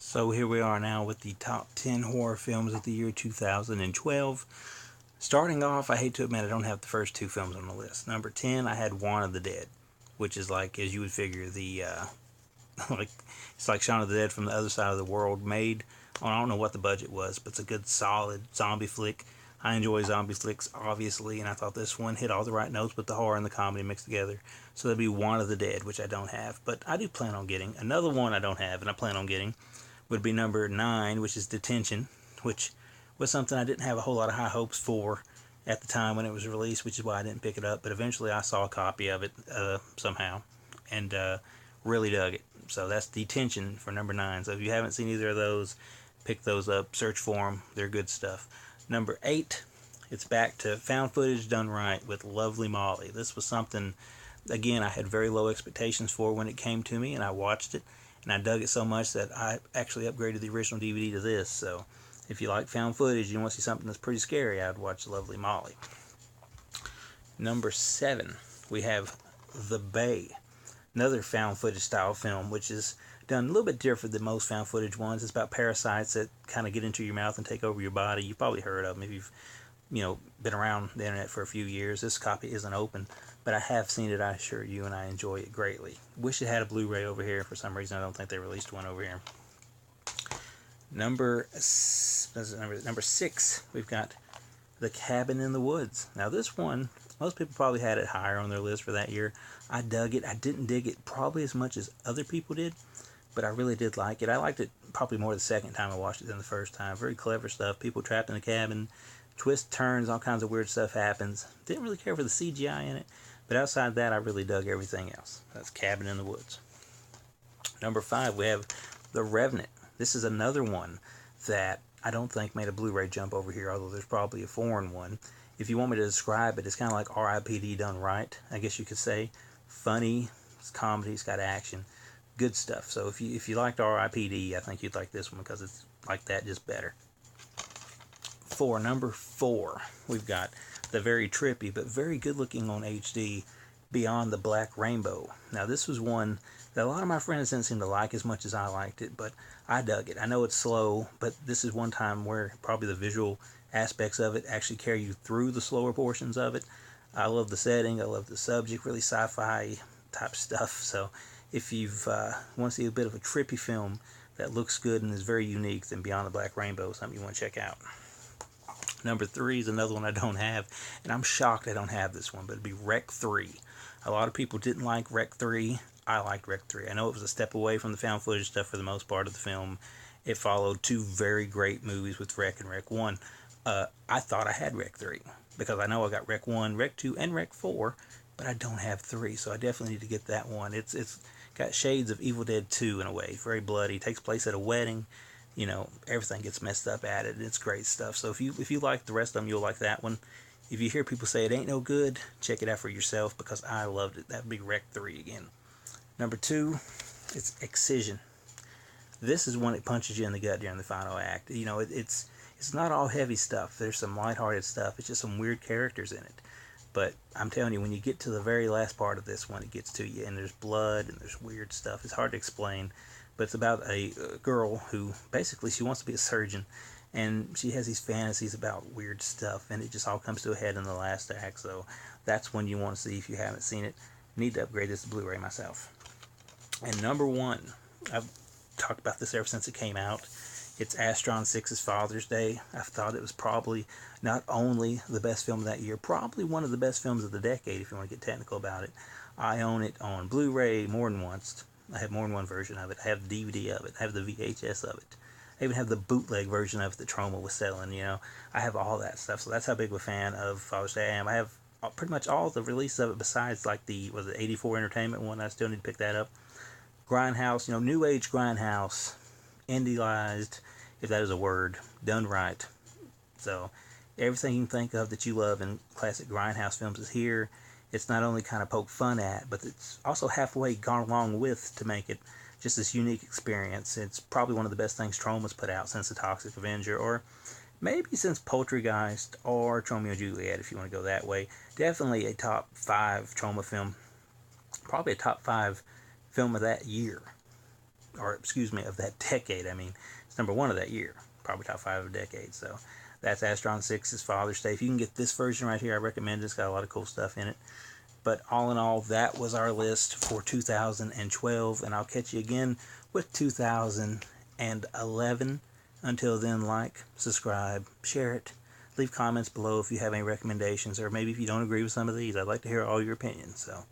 So here we are now with the top 10 horror films of the year 2012. Starting off, I hate to admit I don't have the first two films on the list. Number 10, I had Shaun of the Dead, which is like, as you would figure, the like it's like Shaun of the Dead from the other side of the world, made on, I don't know what the budget was, but it's a good solid zombie flick. I enjoy zombie flicks, obviously, and I thought this one hit all the right notes with the horror and the comedy mixed together. So that'd be Shaun of the Dead, which I don't have, but I do plan on getting. Another one I don't have, and I plan on getting, would be number 9, which is Detention, which was something I didn't have a whole lot of high hopes for at the time when it was released, which is why I didn't pick it up. But eventually I saw a copy of it somehow and really dug it. So that's Detention for number 9. So if you haven't seen either of those, pick those up, search for them. They're good stuff. Number 8, it's back to found footage done right with Lovely Molly. This was something, again, I had very low expectations for when it came to me, and I watched it and I dug it so much that I actually upgraded the original DVD to this. So if you like found footage, you want to see something that's pretty scary, I'd watch Lovely Molly. Number 7, we have The Bay, another found footage style film, which is done a little bit different than most found footage ones. It's about parasites that kind of get into your mouth and take over your body. You've probably heard of them if you've been around the internet for a few years. This copy isn't open, but I have seen it, I assure you, and I enjoy it greatly. Wish it had a Blu-ray over here. For some reason, I don't think they released one over here. Number 6, we've got The Cabin in the Woods. Now this one, most people probably had it higher on their list for that year. I dug it. I didn't dig it probably as much as other people did, but I really did like it. I liked it probably more the second time I watched it than the first time. Very clever stuff. People trapped in a cabin, twists, turns, all kinds of weird stuff happens. Didn't really care for the CGI in it, but outside that, I really dug everything else. That's Cabin in the Woods. Number 5, we have The Revenant. This is another one that I don't think made a Blu-ray jump over here, although there's probably a foreign one. If you want me to describe it, it's kind of like R.I.P.D. done right, I guess you could say. Funny, it's comedy, it's got action, good stuff. So if you liked R.I.P.D., I think you'd like this one because it's like that, just better. For number 4, we've got the very trippy but very good looking on HD Beyond the Black Rainbow. Now this was one that a lot of my friends didn't seem to like as much as I liked it, but I dug it. I know it's slow, but this is one time where probably the visual aspects of it actually carry you through the slower portions of it. I love the setting, I love the subject, really sci-fi type stuff. So if you've want to see a bit of a trippy film that looks good and is very unique, then Beyond the Black Rainbow is something you want to check out. Number 3 is another one I don't have, and I'm shocked I don't have this one, but it'd be Rec 3. A lot of people didn't like Rec 3. I liked Rec 3. I know it was a step away from the found footage stuff for the most part of the film. It followed two very great movies with Rec and Rec 1. I thought I had Rec 3 because I know I got Rec 1, Rec 2, and Rec 4, but I don't have 3, so I definitely need to get that one. It's got shades of Evil Dead 2 in a way. It's very bloody. It takes place at a wedding. Everything gets messed up at it. It's great stuff. So if you like the rest of them, you'll like that one. If you hear people say it ain't no good, check it out for yourself because I loved it. That'd be Rec 3 again. Number 2, it's Excision. This is one that punches you in the gut during the final act. It's not all heavy stuff. There's some lighthearted stuff. It's just some weird characters in it. But I'm telling you, when you get to the very last part of this one, it gets to you, and there's blood and there's weird stuff. It's hard to explain, but it's about a girl who basically she wants to be a surgeon, and she has these fantasies about weird stuff, and it just all comes to a head in the last act. So that's one you want to see if you haven't seen it. I need to upgrade this to Blu-ray myself. And number 1, I've talked about this ever since it came out. It's Astron 6's Father's Day. I thought it was probably not only the best film of that year, probably one of the best films of the decade if you want to get technical about it. I own it on Blu-ray more than once. I have more than one version of it. I have the DVD of it. I have the VHS of it. I even have the bootleg version of it that Troma was selling. I have all that stuff. So that's how big of a fan of Father's Day I am. I have pretty much all the releases of it besides like the 84 Entertainment one. I still need to pick that up. Grindhouse, new age Grindhouse, indialized, if that is a word, done right. So everything you can think of that you love in classic Grindhouse films is here. It's not only kind of poked fun at, but it's also halfway gone along with to make it just this unique experience. It's probably one of the best things Troma's put out since The Toxic Avenger, or maybe since Poltergeist or Romeo and Juliet, if you want to go that way. Definitely a top 5 Troma film. Probably a top 5 film of that year. or excuse me, of that decade. I mean, it's number one of that year, probably top 5 of the decade. So that's Astron 6's Father's Day. If you can get this version right here, I recommend it. It's got a lot of cool stuff in it. But all in all, that was our list for 2012, and I'll catch you again with 2011. Until then, like, subscribe, share it, leave comments below if you have any recommendations, or maybe if you don't agree with some of these. I'd like to hear all your opinions. So